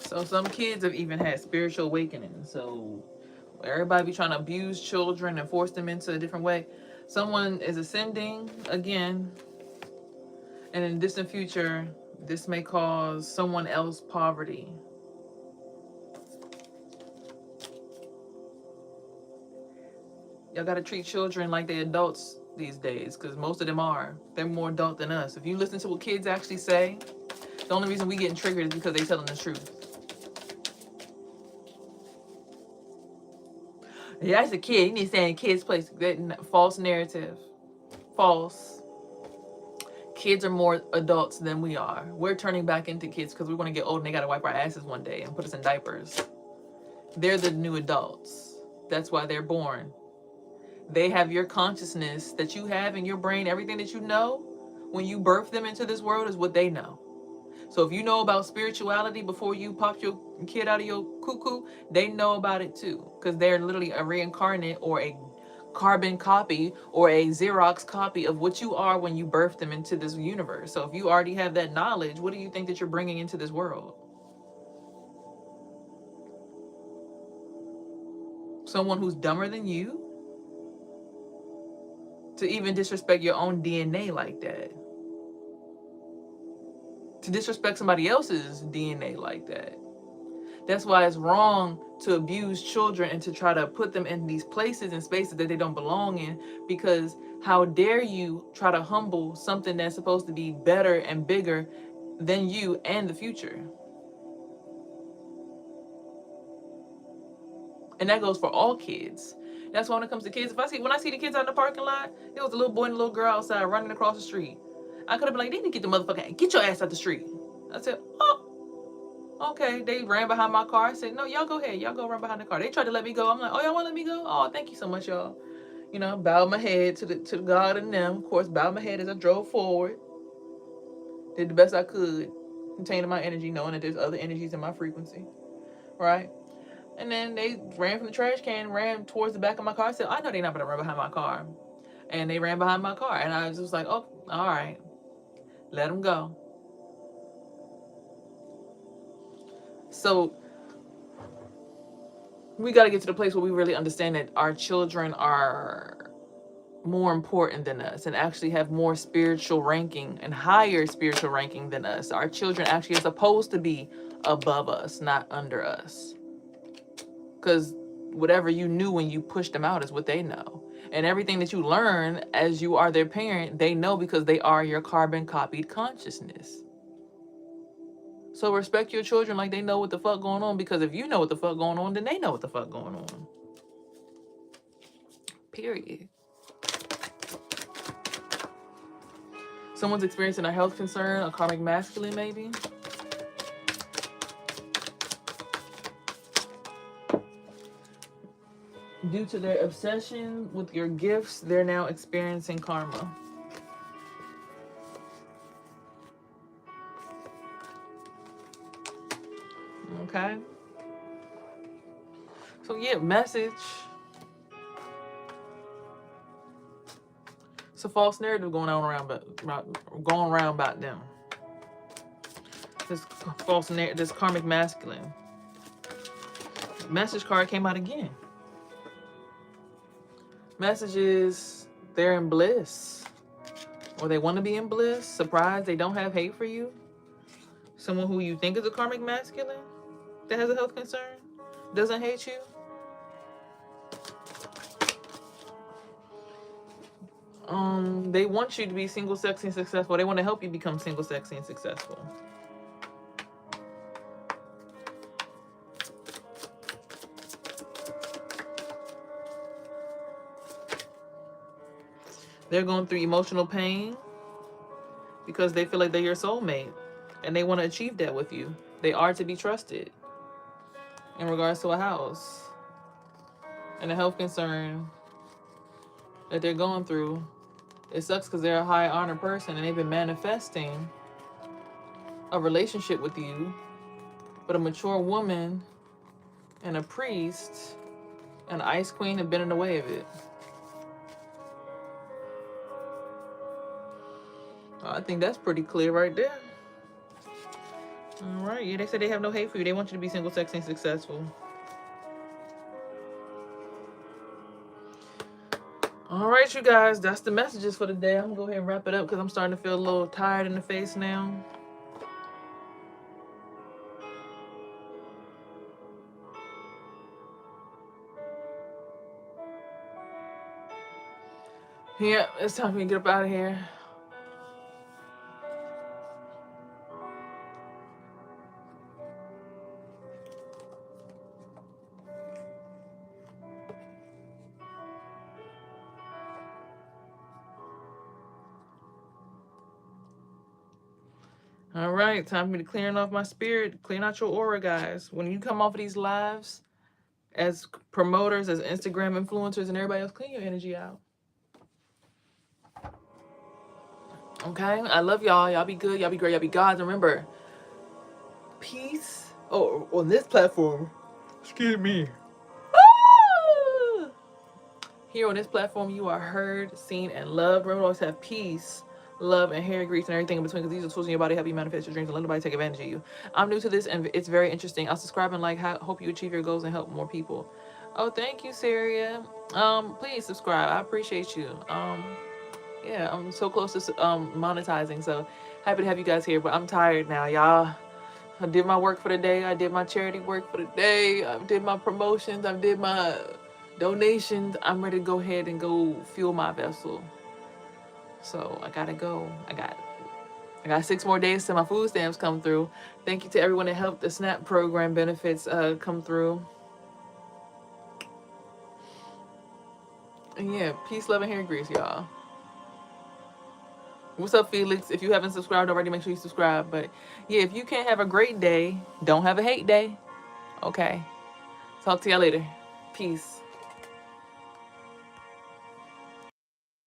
So some kids have even had spiritual awakenings. So everybody be trying to abuse children and force them into a different way. Someone is ascending again, and in the distant future, this may cause someone else poverty. Y'all gotta treat children like they adults these days, because most of them are. They're more adult than us. If you listen to what kids actually say, the only reason we getting triggered is because they telling the truth. Yeah, that's a kid. You need to stay in kids' place. That false narrative. False. Kids are more adults than we are. We're turning back into kids because we're going to get old and they got to wipe our asses one day and put us in diapers. They're the new adults. That's why they're born. They have your consciousness that you have in your brain. Everything that you know when you birth them into this world is what they know. So if you know about spirituality before you popped your kid out of your cuckoo, they know about it too, because they're literally a reincarnate or a carbon copy or a Xerox copy of what you are when you birth them into this universe. So if you already have that knowledge, what do you think that you're bringing into this world? Someone who's dumber than you? To even disrespect your own DNA like that. To disrespect somebody else's DNA like that. That's why it's wrong to abuse children and to try to put them in these places and spaces that they don't belong in, because how dare you try to humble something that's supposed to be better and bigger than you and the future. And that goes for all kids. That's why when it comes to kids, when I see the kids out in the parking lot, there was a little boy and a little girl outside running across the street. I could have been like, they need to get the motherfucker, get your ass out the street. I said, oh, okay. They ran behind my car. I said, no, y'all go ahead. Y'all go run behind the car. They tried to let me go. I'm like, oh, y'all want to let me go? Oh, thank you so much, y'all. You know, bowed my head to the God and them. Of course, bowed my head as I drove forward. Did the best I could, containing my energy, knowing that there's other energies in my frequency. Right? And then they ran from the trash can, ran towards the back of my car. I said, I know they're not going to run behind my car. And they ran behind my car. And I was just like, oh, all right. Let them go. So we got to get to the place where we really understand that our children are more important than us and actually have more spiritual ranking and higher spiritual ranking than us. Our children actually are supposed to be above us, not under us. Because whatever you knew when you pushed them out is what they know. And everything that you learn as you are their parent, they know because they are your carbon copied consciousness. So respect your children like they know what the fuck going on, because if you know what the fuck going on, then they know what the fuck going on. Period. Someone's experiencing a health concern, a karmic masculine maybe. Due to their obsession with your gifts, they're now experiencing karma. Okay? So yeah, message. It's a false narrative going around about them. This false narrative, this karmic masculine. Message card came out again. Message is they're in bliss. Or they want to be in bliss. Surprised they don't have hate for you. Someone who you think is a karmic masculine that has a health concern doesn't hate you. They want you to be single, sexy, and successful. They want to help you become single, sexy, and successful. They're going through emotional pain because they feel like they're your soulmate and they want to achieve that with you. They are to be trusted in regards to a house and a health concern that they're going through. It sucks because they're a high honor person and they've been manifesting a relationship with you, but a mature woman and a priest and an ice queen have been in the way of it. I think that's pretty clear right there. All right, yeah, they said they have no hate for you. They want you to be single, sexy, and successful. All right, you guys, that's the messages for the day. I'm gonna go ahead and wrap it up because I'm starting to feel a little tired in the face now. Yeah, it's time for me to get up out of here. All right, time for me to clearing off my spirit, clean out your aura, guys. When you come off of these lives, as promoters, as Instagram influencers, and everybody else, clean your energy out. Okay, I love y'all. Y'all be good. Y'all be great. Y'all be gods. Remember, peace. Oh, on this platform. Excuse me. Ah! Here on this platform, you are heard, seen, and loved. Remember, always have peace, love, and hair grease and everything in between, because these are tools in your body to help you manifest your dreams and let nobody take advantage of you. I'm new to this, and it's very interesting. I'll subscribe and like. Hope you achieve your goals and help more people. Oh, thank you, Saria. Please subscribe. I appreciate you. Yeah, I'm so close to monetizing, so happy to have you guys here. But I'm tired now, y'all. I did my work for the day. I did my charity work for the day. I did my promotions. I did my donations. I'm ready to go ahead and go fuel my vessel. So I gotta go. I got 6 more days till my food stamps come through. Thank you to everyone that helped the SNAP program benefits come through. And yeah, peace, love, and hair grease, y'all. What's up, Felix? If you haven't subscribed already, make sure you subscribe. But yeah, if you can't have a great day, don't have a hate day. Okay. Talk to y'all later. Peace.